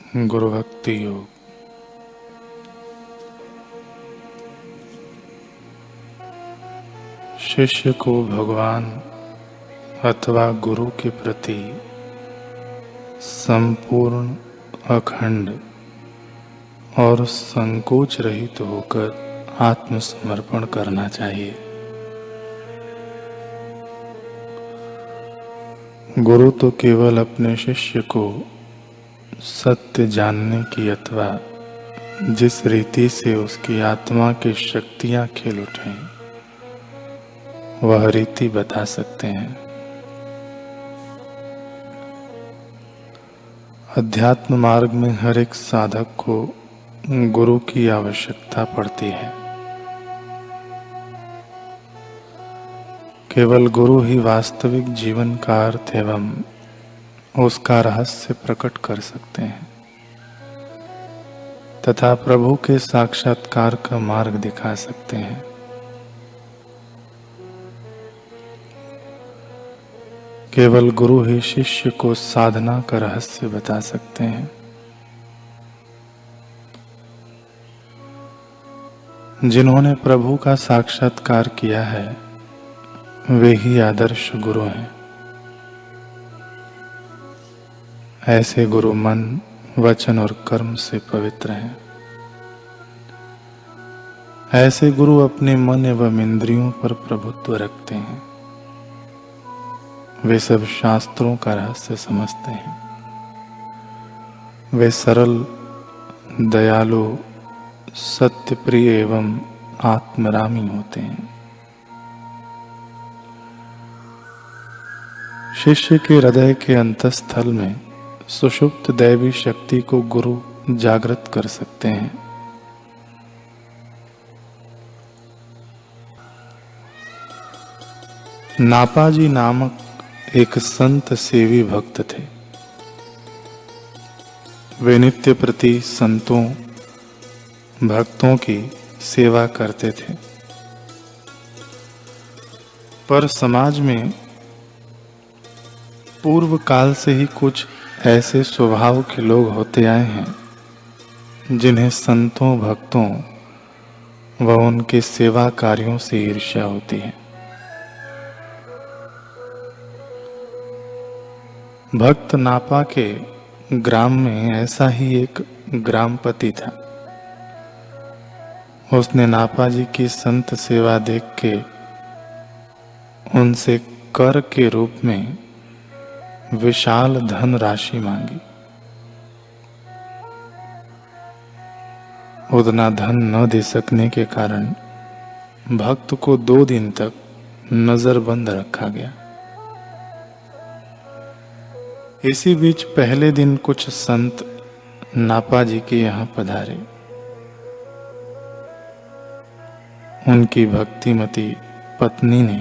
गुरु भक्ति योग। शिष्य को भगवान अथवा गुरु के प्रति संपूर्ण, अखंड और संकोच रहित होकर आत्मसमर्पण करना चाहिए। गुरु तो केवल अपने शिष्य को सत्य जानने की अथवा जिस रीति से उसकी आत्मा की शक्तियां खिल उठें वह रीति बता सकते हैं। अध्यात्म मार्ग में हर एक साधक को गुरु की आवश्यकता पड़ती है। केवल गुरु ही वास्तविक जीवन का अर्थ एवं उसका रहस्य प्रकट कर सकते हैं तथा प्रभु के साक्षात्कार का मार्ग दिखा सकते हैं। केवल गुरु ही शिष्य को साधना का रहस्य बता सकते हैं। जिन्होंने प्रभु का साक्षात्कार किया है वे ही आदर्श गुरु हैं। ऐसे गुरु मन, वचन और कर्म से पवित्र हैं। ऐसे गुरु अपने मन एवं इंद्रियों पर प्रभुत्व रखते हैं। वे सब शास्त्रों का रहस्य समझते हैं। वे सरल, दयालु, सत्यप्रिय एवं आत्मरामी होते हैं। शिष्य के हृदय के अंतस्थल में सुषुप्त दैवी शक्ति को गुरु जागृत कर सकते हैं। नापाजी नामक एक संत सेवी भक्त थे। वे नित्य प्रति संतों, भक्तों की सेवा करते थे, पर समाज में पूर्व काल से ही कुछ ऐसे स्वभाव के लोग होते आए हैं जिन्हें संतों, भक्तों व उनके सेवा कार्यों से ईर्ष्या होती है। भक्त नापा के ग्राम में ऐसा ही एक ग्रामपति था। उसने नापा जी की संत सेवा देख के उनसे कर के रूप में विशाल धन राशि मांगी। उतना धन न दे सकने के कारण भक्त को 2 दिन तक नजरबंद रखा गया। इसी बीच पहले दिन कुछ संत नापा जी के यहाँ पधारे। उनकी भक्तिमती पत्नी ने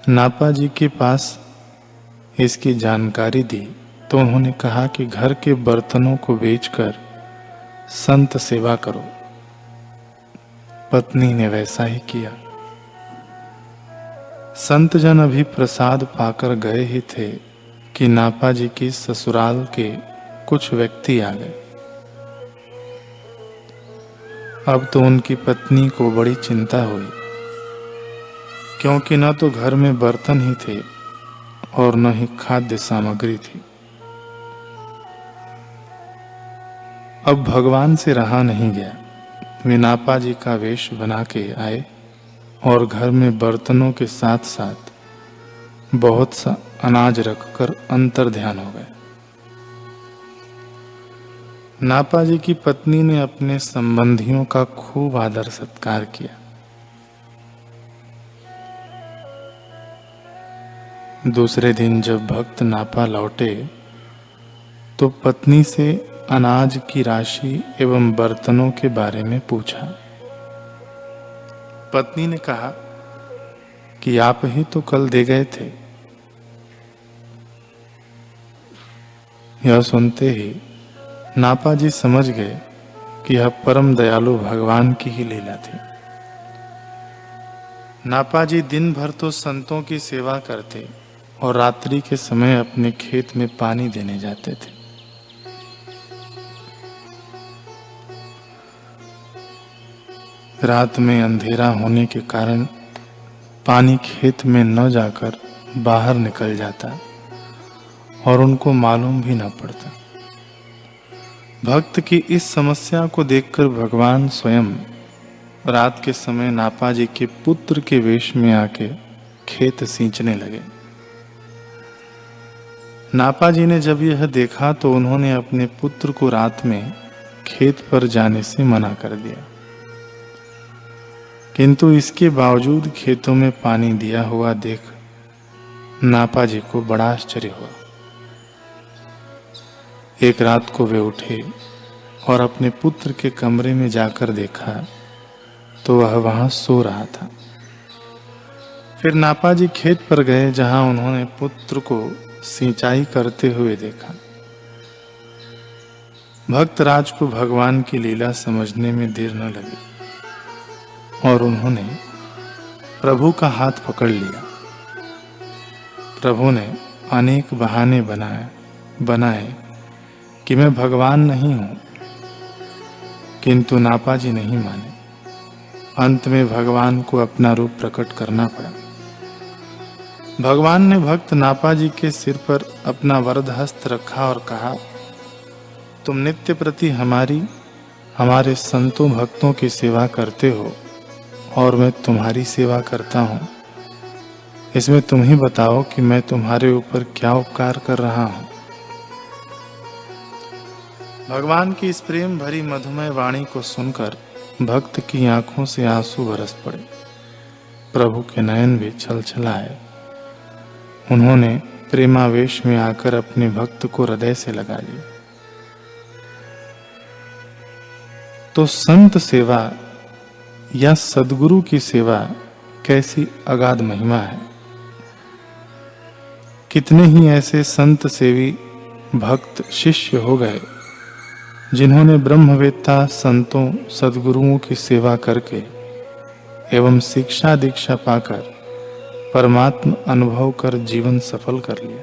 नापा जी के पास इसकी जानकारी दी तो उन्होंने कहा कि घर के बर्तनों को बेचकर संत सेवा करो। पत्नी ने वैसा ही किया। संत जन अभी प्रसाद पाकर गए ही थे कि नापा जी की ससुराल के कुछ व्यक्ति आ गए। अब तो उनकी पत्नी को बड़ी चिंता हुई, क्योंकि न तो घर में बर्तन ही थे और न ही खाद्य सामग्री थी। अब भगवान से रहा नहीं गया। वे नापा जी का वेश बना के आए और घर में बर्तनों के साथ साथ बहुत सा अनाज रखकर अंतर ध्यान हो गए। नापा जी की पत्नी ने अपने संबंधियों का खूब आदर सत्कार किया। दूसरे दिन जब भक्त नापा लौटे तो पत्नी से अनाज की राशि एवं बर्तनों के बारे में पूछा। पत्नी ने कहा कि आप ही तो कल दे गए थे। यह सुनते ही नापा जी समझ गए कि यह परम दयालु भगवान की ही लीला थी। नापा जी दिन भर तो संतों की सेवा करते और रात्रि के समय अपने खेत में पानी देने जाते थे। रात में अंधेरा होने के कारण पानी खेत में न जाकर बाहर निकल जाता और उनको मालूम भी न पड़ता। भक्त की इस समस्या को देखकर भगवान स्वयं रात के समय नापा जी के पुत्र के वेश में आके खेत सींचने लगे। नापा जी ने जब यह देखा तो उन्होंने अपने पुत्र को रात में खेत पर जाने से मना कर दिया, किंतु इसके बावजूद खेतों में पानी दिया हुआ देख नापा जी को बड़ा आश्चर्य हुआ। एक रात को वे उठे और अपने पुत्र के कमरे में जाकर देखा तो वह वहां सो रहा था। फिर नापा जी खेत पर गए जहां उन्होंने पुत्र को सिंचाई करते हुए देखा। भक्त राज को भगवान की लीला समझने में देर न लगी और उन्होंने प्रभु का हाथ पकड़ लिया। प्रभु ने अनेक बहाने बनाए कि मैं भगवान नहीं हूं, किंतु नापा जी नहीं माने। अंत में भगवान को अपना रूप प्रकट करना पड़ा। भगवान ने भक्त नापा जी के सिर पर अपना वरद हस्त रखा और कहा, तुम नित्य प्रति हमारे संतों भक्तों की सेवा करते हो और मैं तुम्हारी सेवा करता हूं। इसमें तुम ही बताओ कि मैं तुम्हारे ऊपर क्या उपकार कर रहा हूं। भगवान की इस प्रेम भरी मधुमय वाणी को सुनकर भक्त की आंखों से आंसू बरस पड़े। प्रभु के नयन भी छलछलाए। उन्होंने प्रेमावेश में आकर अपने भक्त को हृदय से लगा लिया। तो संत सेवा या सद्गुरु की सेवा कैसी अगाध महिमा है। कितने ही ऐसे संत सेवी भक्त शिष्य हो गए जिन्होंने ब्रह्मवेत्ता संतों सद्गुरुओं की सेवा करके एवं शिक्षा दीक्षा पाकर परमात्म अनुभव कर जीवन सफल कर लिया।